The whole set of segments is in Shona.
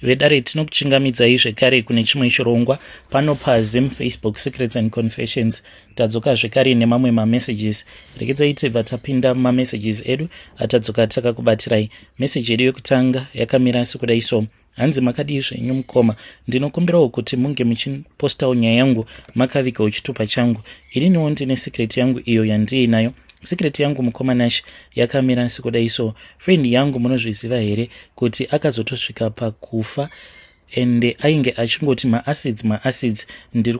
vedare tinokuchingamidzai zvekare kune chimwe chirongwa pano paZim Facebook Secrets and Confessions. Tadzoka zvekare nemamwe mamessages. Rekedzai tibva tapinda mamessages edu atadzoka takakubatirai. Message yedu yokutanga yakamira sekudai so: hanzi makadii zvenyu mukoma, ndinokumbirawo kuti munge muchipostawo nyaya yangu makavigawo chitupa changu. Iriniwo ndine secret yangu iyo yandiinayo. Secret yangu mukoma Nash yakamira sekudai so: friend yangu munozviziva here kuti akazotosvika pakufa ende ainge achingoti maacids ndiri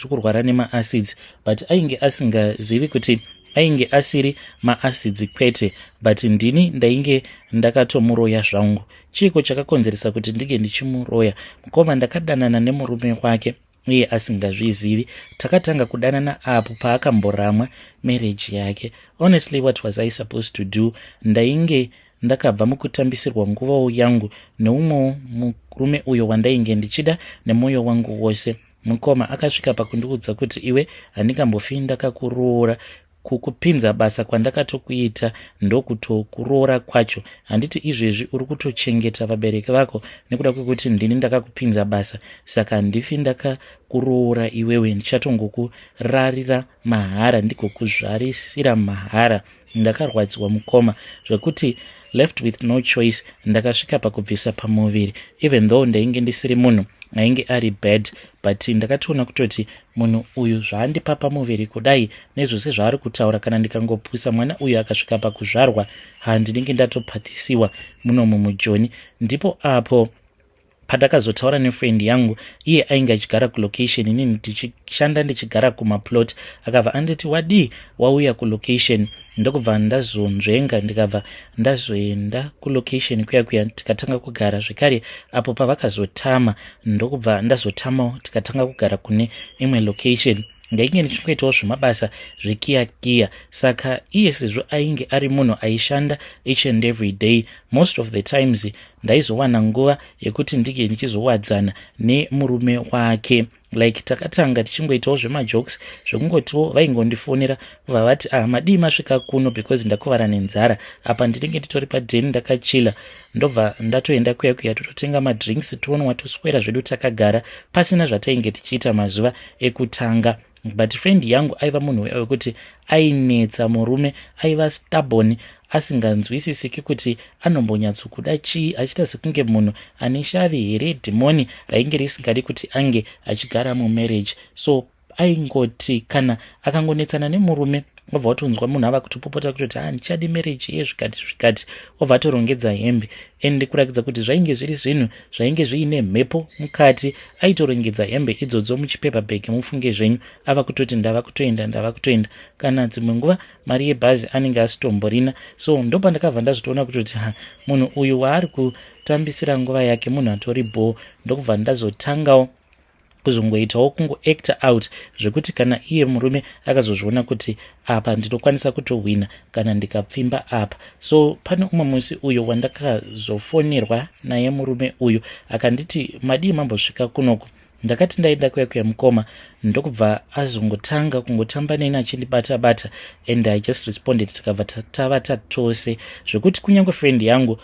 kurwara nemaacids, but ainge asingazivi kuti ainge asiri maacids kwete, but ndini ndainge ndakatomuroya zvangu. Chiko chakakonzeresa kuti ndige ndichimuroya mukoma? Ndakadanana nemurume wake iye asingazvizivi. Takatanga kudanana apo paakamboramwa marriage yake. Honestly, what was I supposed to do? Ndainge ndakabva mukutambisirwa nguva yangu neumwe murume uyo wandainge ndichida nemwoyo wangu wose. Mukoma akasvika pakundiudza kuti iwe handikambofi ndakakuroora, kukupinza basa kwandakatokuita ndokutokuroora kwacho. Handiti izvezvi uri kutochengeta vabereki vako nekuda kwekuti ndini ndakakupinza basa, saka handifi ndakakuroora iwewe, ndichatongokurarira mahara ndigokuzvarisira mahara. Ndakarwadziwa mukoma zvekuti left with no choice ndakasvika pakubvisa pamuviri, even though ndainge ndisiri munhu ainge ari bad, but ndakatoona kutoti munhu uyu zvaandipa pamuviri kudai nezvose zvaari kutaura, kana ndikangopusa mwana uyu akasvika pakuzvarwa handinenge ndatopatisiwa muno mumujoni. Ndipo apo pandakazotaura nefriend yangu, iye ainge achigara kulocation, inini ndichishanda ndichigara kumaplot. Akabva anditi wadii wauya kulocation? Ndokubva ndazonzvenga ndikabva ndazoenda kulocation kuya tikatanga kugara zvekare. Apo pavakazotama ndokubva ndazotamawo tikatanga kugara kune imwe location. Ndainge ndichingoitawo zvemabasa zvekiya, saka iye sezvo ainge ari munhu aishanda each and every day, most of the times ndaizowana nguva yekuti ndige ndichizowadzana nemurume wake. Like takatanga tichingoitawo zvemajokes zvekungotiwo vaingondifonera kubva vati madii masvika kuno because ndakuvara nenzara, apa ndinenge nditori padheni ndakachila. Ndobva ndatoenda kuya tototenga madrinks tonwa toswera zvedu takagara pasina zvatainge tichiita mazuva ekutanga. But friend yangu aiva munhu wekuti ainetsa murume, aiva stubborn, asinganzwisisiki kuti anombonyatsokuda chii, achiita sekunge munhu ane shavi here, dhimoni rainge risingadi kuti ange achigara mumarriage. So aingoti kana akangonetsana nemurume obva watonzwa munhu ava kutopopota kutoti ndichadi marriage ye zvikati obva atorongedza hembe, ende kurakidza kuti zvainge zviri zvinhu zvainge zviine mhepo mukati. Aitorongedza hembe idzodzo muchipepa bhegi, mufunge zvenyu ava kutoti ndava kutoenda, kana dzimwe nguva mari yebhazi anenge asitomborina. So ndopandakabva ndazotoona kutoti munhu uyu waari kutambisira nguva yake munhu atori bho. Ndokubva ndazotangawo kuzongoitawo kungoacta out zvekuti kana iye murume akazozviona kuti apa ndinokwanisa kutohwina kana ndikapfimba apa. So pane umwe musi uyo wandakazofonerwa naye murume uyu akanditi madii mambosvika kunoko. Ndakati ndaenda kuya mukoma, ndokubva azongotanga kungotamba neni achindibata and I just responded. Tikabva tava tatose zvekuti kunyange friend yangu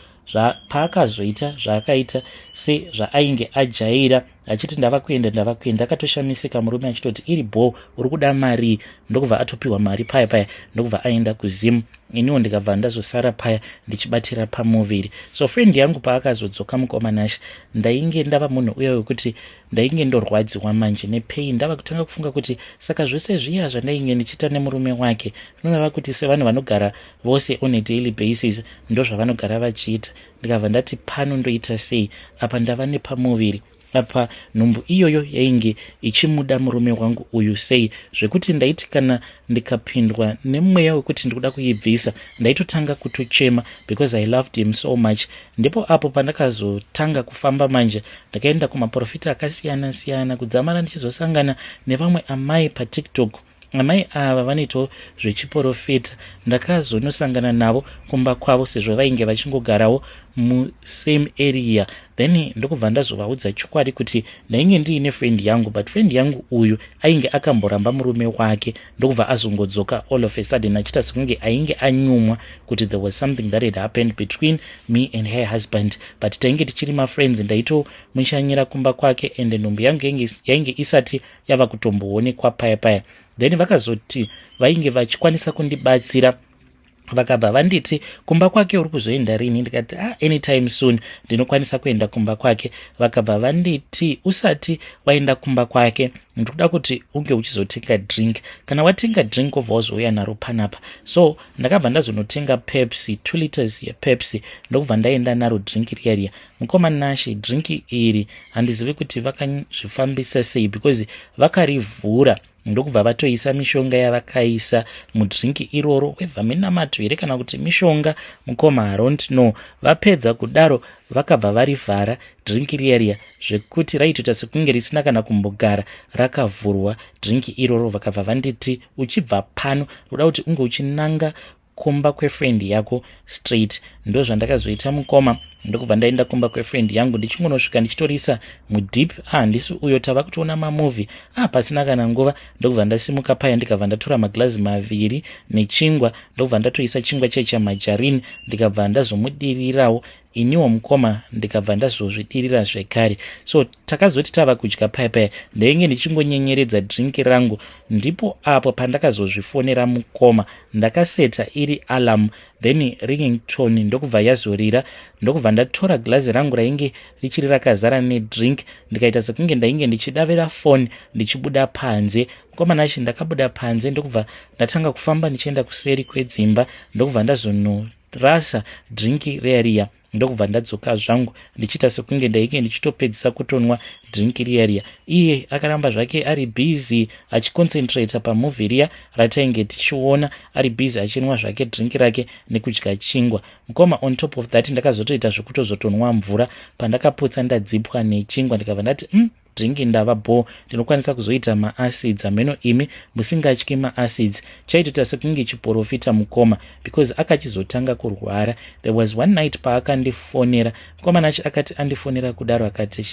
paakazoita zvaakaita sezvaainge ajaira achiti ndava kuenda, akatoshamisika murume achitoti iri bho uri kuda mari. Ndokubva atopiwa mari paya ndokubva aenda kuZim. Iniwo ndikabva ndazosara paya ndichibatira pamuviri. So friend yangu paakazodzoka mukoma Nash, ndainge ndava munhu uya wekuti ndainge ndorwadziwa manje nepain. Ndava kutanga kufunga kuti saka zvose zviya zvandainge ndichita nemurume wake zvinoreva kuti sevanhu vanogara vose on a daily basis ndozvavanogara vachiita. Ndikabva ndati pano ndoita sei? Apa ndava nepamuviri, apa nhumbu iyoyo yainge ichimuda murume wangu uyu sei, zvekuti ndaiti kana ndikapindwa nemweya wekuti ndikuda kuibvisa ndaitotanga kutochema because I loved him so much. Ndipo apo pandakazotanga kufamba manje ndakaenda kumaprofita akasiyana kudzamara ndichizosangana nevamwe amai paTikTok. Amai ava vanoitawo zvechiprofita. Ndakazonosangana navo kumba kwavo sezvo vainge vachingogarawo musame area. Then ndokubva ndazovaudza chokwadi kuti ndainge ndiine friend yangu, but friend yangu uyu ainge akamboramba murume wake, ndokubva azongodzoka all of a sudden achiita sekunge ainge anyumwa kuti there was something that had happened between me and her husband, but tainge tichiri mafriends. Ndaitomushanyira kumba kwake ende nhumbi yangu yainge isati yava kutomboonekwa paya paya. Then vakazoti vainge vachikwanisa kundibatsira, vakabva vanditi kumba kwake uri kuzoenda rini? Ndikati anytime soon ndinokwanisa kuenda kumba kwake. Vakabva vanditi usati waenda kumba kwake ndikuda kuti unge uchizotenga drink, kana watenga drink obva wazouya naro panapa. So ndakabva ndazonotenga Pepsi, 2 liters yePepsi, ndokubva ndaenda naro drink riya. Mukoma Nashi, drink iri handizivi kuti vakazvifambisa sei, because vakarivhura ndokubva vatoisa mishonga yavakaisa mudrinki iroro, webva minamato here kana kuti mishonga, mukoma I don't know. Vapedza kudaro vakabva varivhara drinki riya zvekuti raitoita sekunge risina kana kumbogara rakavhurwa drinki iroro. Vakabva vanditi uchibva pano uda kuti unge uchinanga kumba kwefriend yako straight. Ndo zvandakazoita mukoma, ndokubva ndaenda kumba kwefriend yangu ndichingonosvika ndichitorisa mudeep. Handisi uyo tava kutoona mamovie pasina kana nguva. Ndokubva ndasimuka paya ndikabva ndatora maglazi maviri nechingwa, ndokubva ndatoisa chingwa chamajarini ndikabva ndazomudirirawo iniwo mukoma ndikabva ndazozvidirira zvekare. So takazoti tava kudya paya ndainge ndichingonyenyeredza drinki rangu, ndipo apo pandakazozvifonera mukoma. Ndakaseta iri alarm, then ringing tone ndokubva yazorira. Ndokubva ndatora glazi rangu rainge richiri rakazara nedrink, ndikaita sekunge ndainge ndichidavira phone ndichibuda panze. Mukoma Nashi, ndakabuda panze ndokubva ndatanga kufamba ndichienda kuseri kwedzimba, ndokubva ndazonorasa drinki riya. Ndokubva ndadzoka zvangu ndichiita sekunge ndainge ndichitopedzisa kutonwa drinki riya. Iye akaramba zvake ari busy achiconcentrata pamovie riya ratainge tichiona, ari busy achinwa zvake drinki rake nekudya chingwa. Mukoma on top of that ndakazotoita zvekutozotonwa mvura pandakaputsa ndadzipwa nechingwa, ndikabva ndati drinki ndava bo, ndinokwanisa kuzoita maacids ameno imi musingatyi maacids. Chaitoita sekunge chiporofita mukoma, because akachizotanga kurwara. There was one night paakandifonera, Mukoma Nashi akati andifonera kudaro akati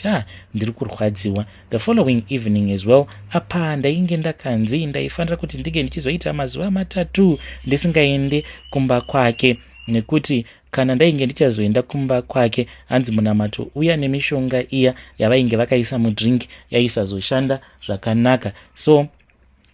ndiri kurwadziwa. The following evening as well, apa ndainge ndakanzi ndaifanira kuti ndige ndichizoita mazuva 3 ndisingaende kumba kwake, nekuti kana ndainge ndichazoenda kumba kwake hanzi munamato uya nemishonga iya yavainge vakaisa mudrink yaisazoshanda zvakanaka. So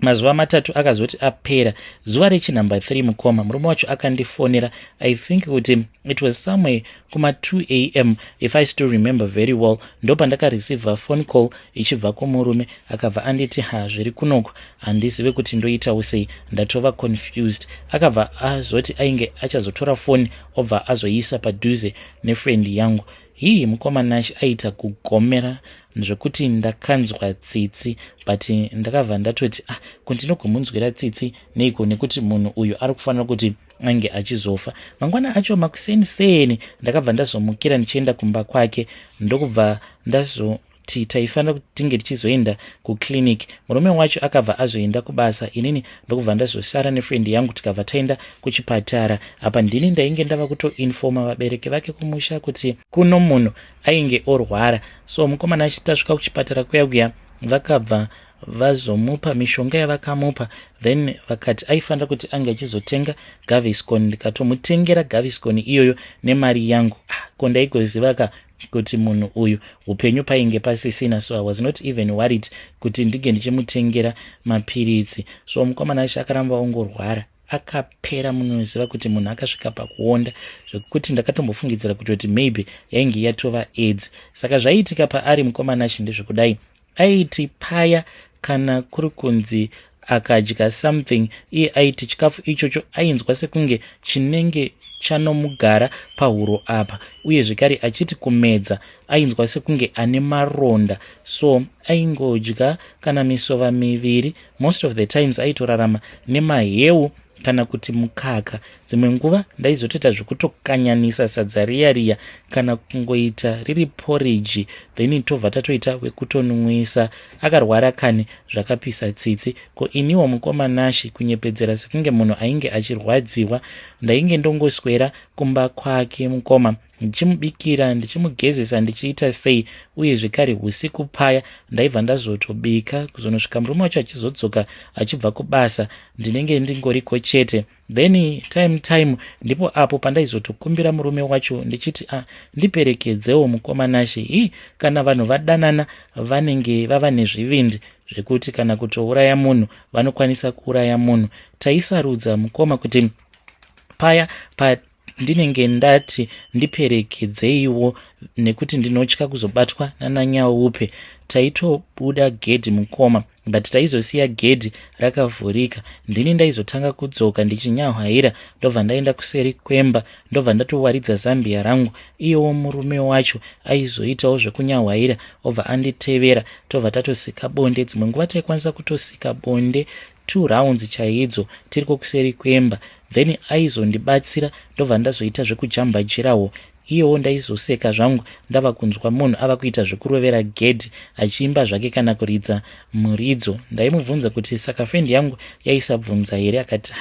mazuva 3 akazoti apera. Zuva rechinumber 3 mukoma murume wacho akandifonera, I think kuti it was somewhere kuma 2 AM if I still remember very well. Ndopa ndakareceive a phone call ichibva kumurume, akabva anditi zviri kunoko handizive kuti ndoitawo sei, ndatova confused. Akabva azoti ainge achazotora phone obva azoisa padhuze nefriend yangu. Hii Mukoma Nashi aita kugomera zvekuti ndakanzwa tsitsi, but ndakabva ndatoti kundinogomunzwira tsitsi neiko, nekuti munhu uyu ari kufanira kuti ange achizofa. Mangwana acho makuseni ndakabva ndazomukira ndichienda kumba kwake, ndokubva ndazoti taifanira kuti tinge tichizoenda kuclinic. Murume wacho akabva azoenda kubasa, inini ndokubva ndazosara nefriend yangu tikabva taenda kuchipatara. Apa ndini ndainge ndava kutoinforma vabereki vake kumusha kuti kuno munhu ainge orwara. So Mukoma Nashi tasvika kuchipatara kuya vakabva vazomupa mishonga yavakamupa, then vakati aifanira kuti ange achizotenga Gaviscon. Ndikatomutengera Gaviscon iyoyo nemari yangu. Ko ndaigoziva kuti munhu uyu upenyu painge pasisina, so I was not even worried kuti ndige ndichimutengera mapiritsi. So Mukoma Nashi akaramba ongorwara akapera. Munoziva kuti munhu akasvika pakuonda zvekuti ndakatombofungidzira kuti maybe yainge yatova AIDS. Saka zvaiitika paari Mukoma Nashi ndezvekudai, aiti paya kana kuri kunzi akadya something, iye aiti chikafu ichocho ainzwa sekunge chinenge chanomugara pahuro apa, uye zvekare achiti kumedza ainzwa sekunge ane maronda. So aingodya kana misova miviri, most of the times aitorarama nemaheu kana kuti mukaka. Dzimwe nguva ndaizotoita zvekutokanyanisa sadza riya kana kungoita riri porridge, then tobva tatoita wekutonwisa. Akarwara kane zvakapisa tsitsi. Ko iniwo Mukoma Nashi kunyepedzera sekunge munhu ainge achirwadziwa, ndainge ndongoswera kumba kwake mukoma ndichimubikira, ndichimugezesa, ndichiita sei. Uye zvekare usiku paya ndaibva ndazotobika kuzonosvika murume wacho achizodzoka achibva kubasa ndinenge ndingoriko chete. Then time ndipo apo pandaizotokumbira murume wacho ndichiti ndiperekedzewo mukomanashe. Kana vanhu vadanana vanenge vava nezvivindi zvekuti kana kutouraya munhu vanokwanisa kuuraya munhu. Taisarudza mukoma kuti paya ndinenge ndati ndiperekedzeiwo nekuti ndinotya kuzobatwa nananyaupe. Taitobuda gedhi mukoma, but taizosiya gedhi rakavhurika. Ndini ndaizotanga kudzoka ndichinyahwaira, ndobva ndaenda kuseri kwemba, ndobva ndatowaridza zambia rangu. Iyewo murume wacho aizoitawo zvekunyahwaira obva anditevera, tobva tatosika bonde. Dzimwe nguva taikwanisa kutosika bonde 2 rounds chaidzo tiriko kuseri kwemba. Then aizondibatsira, ndobva ndazoita zvekujambajirawo. Iyewo ndaizoseka zvangu ndava kunzwa munhu ava kuita zvekurovera gedhi achiimba zvake kana kuridza muridzo. Ndaimubvunza kuti saka frendi yangu yaisabvunza here, akati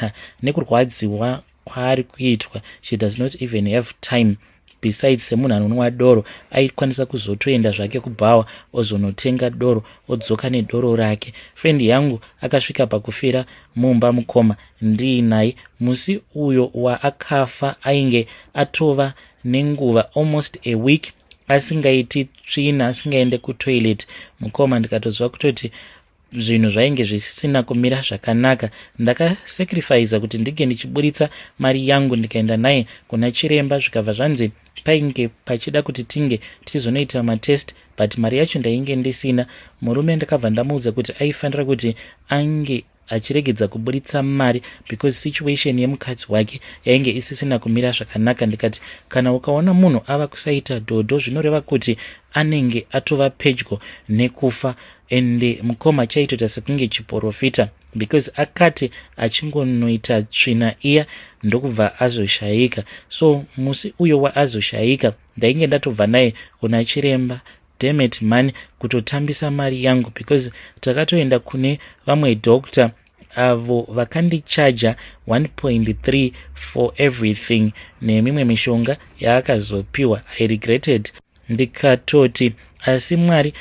nekurwadziwa kwaari kuitwa, she does not even have time. Besides, semunhu anonwa doro aikwanisa kuzotoenda zvake kubhawa ozonotenga doro odzoka nedoro rake. Frendi yangu akasvika pakufira mumba mukoma ndiinaye. Musi uyo waakafa ainge atova nenguva almost a week asingaiti tsvina, asingaende kutoilet. Mukoma ndikatozwa kutoti zvinhu zvainge zvisina kumira zvakanaka. Ndakasacrifice kuti ndige ndichiburitsa mari yangu ndikaenda naye kuna chiremba. Zvikabva zvanzi painge pachida kuti tinge tichizonoita matest, but mari yacho ndainge ndisina. Murume ndakabva ndamuudza kuti aifanira kuti ange achiregedza kuburitsa mari because situation yemukadzi wake yainge isisina kumira zvakanaka. Ndikati kana ukaona munhu ava kusaita dhodho zvinoreva kuti anenge atova pedyo nekufa. Ende mukoma chaitota sekunge chiprofita because akati achingonoita tsvina iya ndokubva azoshayika. So musi uyo waazoshayika ndainge ndatobva naye kuna chiremba demet mani kutotambisa mari yangu because takatoenda kune vamwe doctor avo vakandichaja 1.3 for everything nemimwe mishonga yaakazopiwa. I regretted. Ndikatoti asi Mwari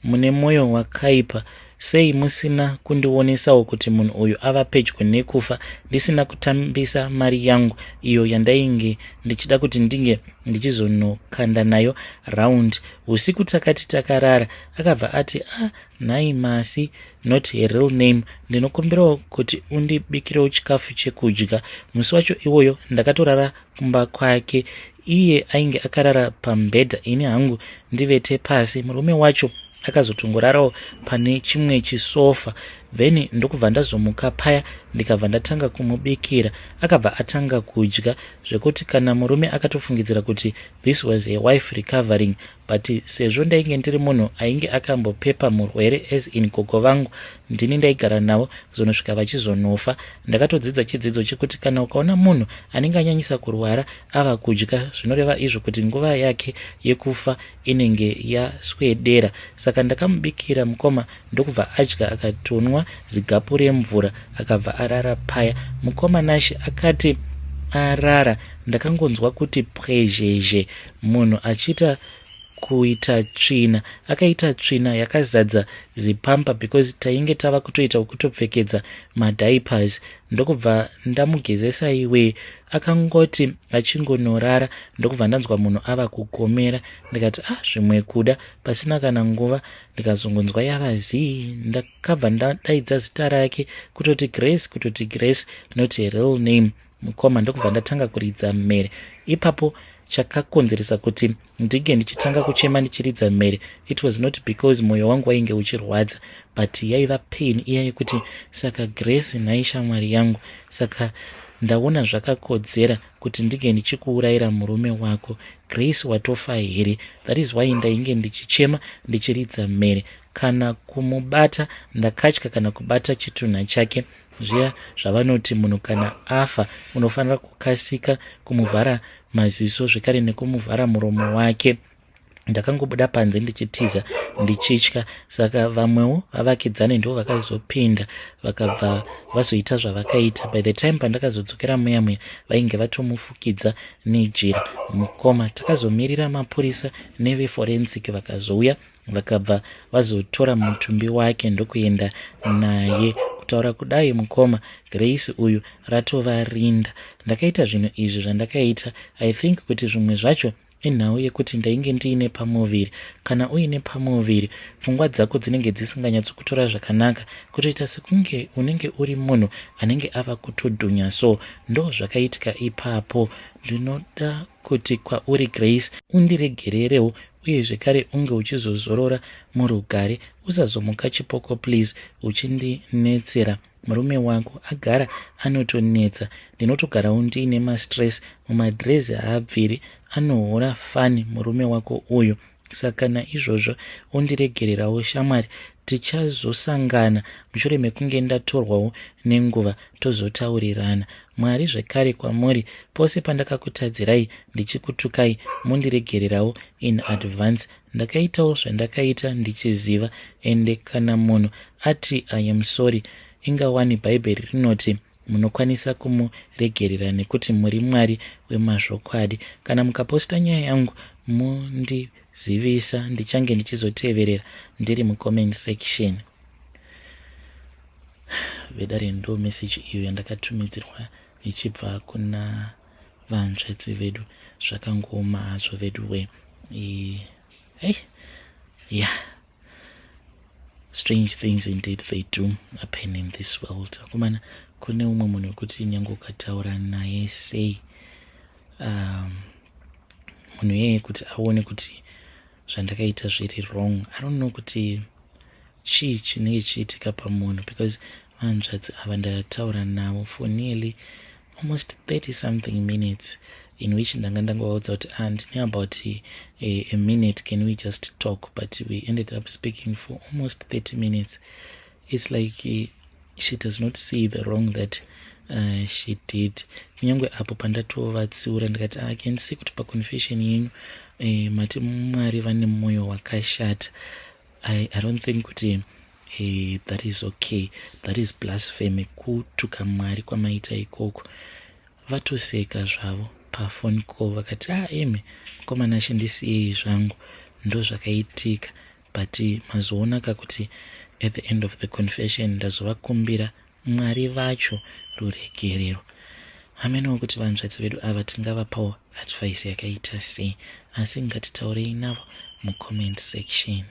mune mwoyo wakaipa, sei musina kundionesawo kuti munhu uyu ava pedyo nekufa ndisina kutambisa mari yangu iyo yandainge ndichida kuti ndinge ndichizonokanda nayo round. Usiku takati takarara akabva ati nhai Masi, not her real name, ndinokumbirawo kuti undibikirewo chikafu chekudya. Musi wacho iwoyo ndakatorara kumba kwake. Iye ainge akarara pambedha, ini hangu ndivete pasi. Murume wacho akazotongorarawo pane chimwe chisofa. Then ndokubva ndazomuka paya ndikabva ndatanga kumubikira. Akabva atanga kudya zvekuti kana murume akatofungidzira kuti this was a wife recovering, but sezvo ndainge ndiri munhu ainge akambopepa murwere as in gogo vangu, ndini ndaigara navo kuzonosvika vachizonofa. Ndakatodzidza chidzidzo chekuti kana ukaona munhu anenge anyanyisa kurwara ava kudya zvinoreva izvo kuti nguva yake yekufa inenge yaswedera. Saka ndakamubikira mukoma ndokubva adya akatonwa zigapu remvura akabva arara paya. Mukoma nashe akati arara ndakangonzwa kuti pwezhezhe munhu achiita kuita tsvina. Akaita tsvina yakazadza zipampa because tainge tava kutoita kutopfekedza madiapers. Ndokubva ndamugezesa iwe akangoti achingonorara. Ndokubva ndanzwa munhu ava kugomera. Ndikati zvimwe kuda, pasina kana nguva ndikazongonzwa yavazii. Ndakabva ndadaidza zita rake kutoti Grace, not a real name. Mukoma ndokubva ndatanga kuridza mmere. Ipapo chakakonzeresa kuti ndige ndichitanga kuchema ndichiridza mmere, it was not because mwoyo wangu wainge uchirwadza, but yaiva pain iya yekuti saka Grace nhai shamwari yangu, saka ndaona zvakakodzera kuti ndige ndichikuurayira murume wako. Grace watofa here. That is why ndainge ndichichema ndichiridza mmere. Kana kumubata ndakatya kana kubata chitunha chake. Zviya zvavanoti munhu kana afa unofanira kukasika kumuvhara maziso zvekare nekumuvhara muromo wake. ndakangobuda panze ndichitiza ndichitya, saka vamwewo vavakidzani ndo vakazopinda vakabva vazoita zvavakaita. By the time pandakazodzokera muya vainge vatomufukidza nejira. Mukoma takazomirira mapurisa neveforensic vakazouya vakabva vazotora mutumbi wake ndokuenda naye. Kutaura kudai mukoma Grace uyu ratovarinda. Ndakaita zvinhu izvi zvandakaita, I think kuti zvimwe zvacho inhau yekuti ndainge ndiine pamuviri. Kana uine pamuviri, pfungwa dzako dzinenge dzisinganyatsokutora zvakanaka, kutoita sekunge unenge uri munhu anenge ava kutodhunya. So ndo zvakaitika ipapo. Ndinoda kuti kwauri Grace undiregererewo, uye zvekare unge uchizozorora murugare. Usazomuka chipoko please uchindinetsera. Murume wako agara anotonetsa. Ndinotogarawo ndiine mastress, mumadrezi haabviri, anohora fani murume wako uyu. Saka naizvozvo undiregererawo shamwari, tichazosangana mushure mekunge ndatorwawo nenguva tozotaurirana. Mwari zvekare kwamuri pose pandakakutadzirai ndichikutukai, mundiregererawo in advance. Ndakaitawo zvandakaita ndichiziva, ende kana munhu ati I am sorry, ingawani bhaibheri rinoti munokwanisa kumuregerera nekuti muri Mwari wemazvokwadi. Kana mukaposta nyaya yangu mundizivisa, ndichange ndichizoteverera ndiri mucomment section. Vedare ndo message iyo yandakatumidzirwa ichibva kuna vanzvedzi vedu. Zvakangoma hazvo vedu we. Strange things indeed they do happen in this world. Kumana kune umwe munhu wekuti nyange ukataura naye sei, munhu yeye kuti aone kuti zvandakaita zviri wrong. I don't know kuti chii chinenge chiitika pamunhu, because vanzvadzi ava ndataura navo for nearly almost 30 something minutes, in which ndanga ndangovaudza kuti ndine about a minute, can we just talk, but we ended up speaking for almost 30 minutes. It's like she does not see the wrong that she did. Kunyangwe apo pandatovatsiura ndikati I can see kuti paconfession yenyu mati Mwari vane mwoyo wakashata. I don't think kuti that is okay. That is blasphemy, kutuka Mwari kwamaita ikoko. Vatoseka zvavo pafone call vakati eme komana chendisiyei zvangu, ndo zvakaitika. But mazoonaka kuti at the end of the confession ndazovakumbira Mwari vacho ruregerero. Hamenewo kuti vanzvadzi vedu ava tingavapawo advice yakaita sei, asi ngatitaurei navo mucomment section.